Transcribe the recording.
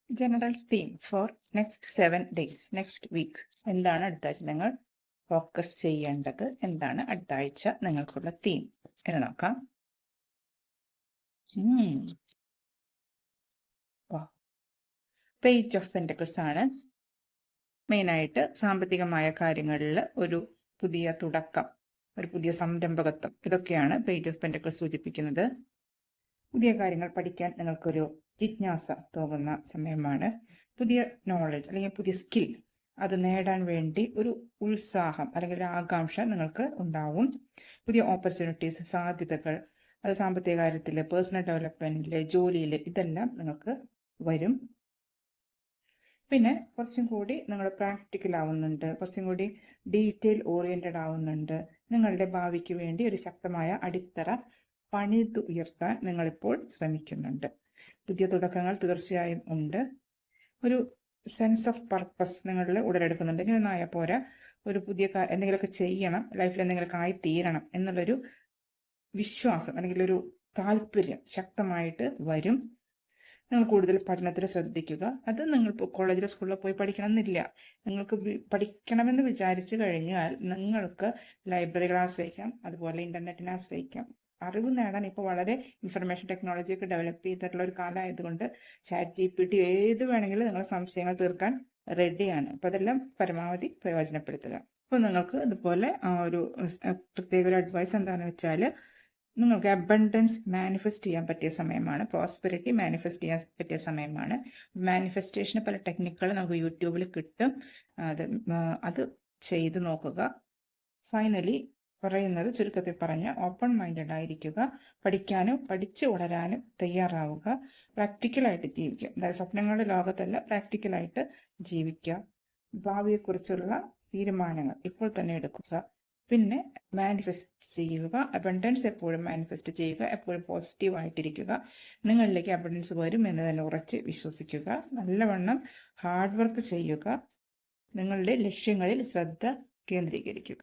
General theme for next 7 days, next week. എന്താണ് അടുത്ത ആഴ്ച നിങ്ങൾ ഫോക്കസ് ചെയ്യേണ്ടത്? എന്താണ് അടുത്ത ആഴ്ച നിങ്ങൾക്കുള്ള തീം എന്ന് നോക്കാം. പേജ് ഓഫ് പെന്റക്കിൾസ് ആണ് മെയിനായിട്ട് സാമ്പത്തികമായ കാര്യങ്ങളിൽ ഒരു പുതിയ തുടക്കം, ഒരു പുതിയ സംരംഭകത്വം, ഇതൊക്കെയാണ് പേജ് ഓഫ് പെന്റക്കിൾസ് സൂചിപ്പിക്കുന്നത്. പുതിയ കാര്യങ്ങൾ പഠിക്കാൻ നിങ്ങൾക്കൊരു ജിജ്ഞാസ തോന്നുന്ന സമയമാണ്. പുതിയ നോളജ് അല്ലെങ്കിൽ പുതിയ സ്കിൽ അത് നേടാൻ വേണ്ടി ഒരു ഉത്സാഹം അല്ലെങ്കിൽ ഒരു ആകാംക്ഷ നിങ്ങൾക്ക് ഉണ്ടാവും. പുതിയ ഓപ്പർച്യൂണിറ്റീസ്, സാധ്യതകൾ, അത് സാമ്പത്തിക കാര്യത്തിൽ, പേഴ്സണൽ ഡെവലപ്മെന്റിൽ, ജോലിയിൽ, ഇതെല്ലാം നിങ്ങൾക്ക് വരും. പിന്നെ കുറച്ചും കൂടി നിങ്ങൾ പ്രാക്ടിക്കൽ ആവുന്നുണ്ട്, കുറച്ചും കൂടി ഡീറ്റെയിൽ ഓറിയന്റഡ് ആവുന്നുണ്ട്. നിങ്ങളുടെ ഭാവിക്ക് വേണ്ടി ഒരു ശക്തമായ അടിത്തറ പണിത് ഉയർത്താൻ നിങ്ങളിപ്പോൾ ശ്രമിക്കുന്നുണ്ട്. പുതിയ തുടക്കങ്ങൾ തീർച്ചയായും ഉണ്ട്. ഒരു സെൻസ് ഓഫ് പർപ്പസ് നിങ്ങളിൽ ഉടലെടുക്കുന്നുണ്ട്. ഇങ്ങനെ ആയാൽ പോരാ, ഒരു പുതിയ എന്തെങ്കിലുമൊക്കെ ചെയ്യണം, ലൈഫിൽ എന്തെങ്കിലുമൊക്കെ ആയിത്തീരണം എന്നുള്ളൊരു വിശ്വാസം അല്ലെങ്കിൽ ഒരു താല്പര്യം ശക്തമായിട്ട് വരും. നിങ്ങൾ കൂടുതൽ പഠനത്തിൽ ശ്രദ്ധിക്കുക. അത് നിങ്ങൾ കോളേജിലോ സ്കൂളിലോ പോയി പഠിക്കണം എന്നില്ല. നിങ്ങൾക്ക് പഠിക്കണമെന്ന് വിചാരിച്ചു കഴിഞ്ഞാൽ നിങ്ങൾക്ക് ലൈബ്രറികളെ ആശ്രയിക്കാം, അതുപോലെ ഇന്റർനെറ്റിനെ ആശ്രയിക്കാം. അറിവ് നേടാൻ ഇപ്പോൾ വളരെ ഇൻഫർമേഷൻ ടെക്നോളജിയൊക്കെ ഡെവലപ്പ് ചെയ്തിട്ടുള്ള ഒരു കാലമായതുകൊണ്ട് ChatGPT ഏത് വേണമെങ്കിലും നിങ്ങളുടെ സംശയങ്ങൾ തീർക്കാൻ റെഡിയാണ്. അപ്പോൾ അതെല്ലാം പരമാവധി പ്രയോജനപ്പെടുത്തുക. അപ്പോൾ നിങ്ങൾക്ക് ഇതുപോലെ ഒരു പ്രത്യേക ഒരു അഡ്വൈസ് എന്താണെന്ന് വെച്ചാൽ, നിങ്ങൾക്ക് അബണ്ടൻസ് മാനിഫെസ്റ്റ് ചെയ്യാൻ പറ്റിയ സമയമാണ്, പ്രോസ്പെരിറ്റി മാനിഫെസ്റ്റ് ചെയ്യാൻ പറ്റിയ സമയമാണ്. മാനിഫെസ്റ്റേഷന് പല ടെക്നിക്കുകൾ നമുക്ക് യൂട്യൂബിൽ കിട്ടും. അത് ചെയ്ത് നോക്കുക. ഫൈനലി പറയുന്നത്, ചുരുക്കത്തിൽ പറഞ്ഞ, ഓപ്പൺ മൈൻഡഡ് ആയിരിക്കുക, പഠിക്കാനും പഠിച്ച് വളരാനും തയ്യാറാവുക, പ്രാക്ടിക്കലായിട്ട് ജീവിക്കുക. അതായത് സ്വപ്നങ്ങളുടെ ലോകത്തല്ല, പ്രാക്ടിക്കലായിട്ട് ജീവിക്കുക. ഭാവിയെക്കുറിച്ചുള്ള തീരുമാനങ്ങൾ ഇപ്പോൾ തന്നെ എടുക്കുക. പിന്നെ മാനിഫെസ്റ്റ് ചെയ്യുക. അബണ്ടൻസ് എപ്പോഴും മാനിഫെസ്റ്റ് ചെയ്യുക. എപ്പോഴും പോസിറ്റീവ് ആയിട്ടിരിക്കുക. നിങ്ങളിലേക്ക് അബണ്ടൻസ് വരും എന്ന് തന്നെ ഉറച്ച് വിശ്വസിക്കുക. നല്ലവണ്ണം ഹാർഡ് വർക്ക് ചെയ്യുക. നിങ്ങളുടെ ലക്ഷ്യങ്ങളിൽ ശ്രദ്ധ കേന്ദ്രീകരിക്കുക.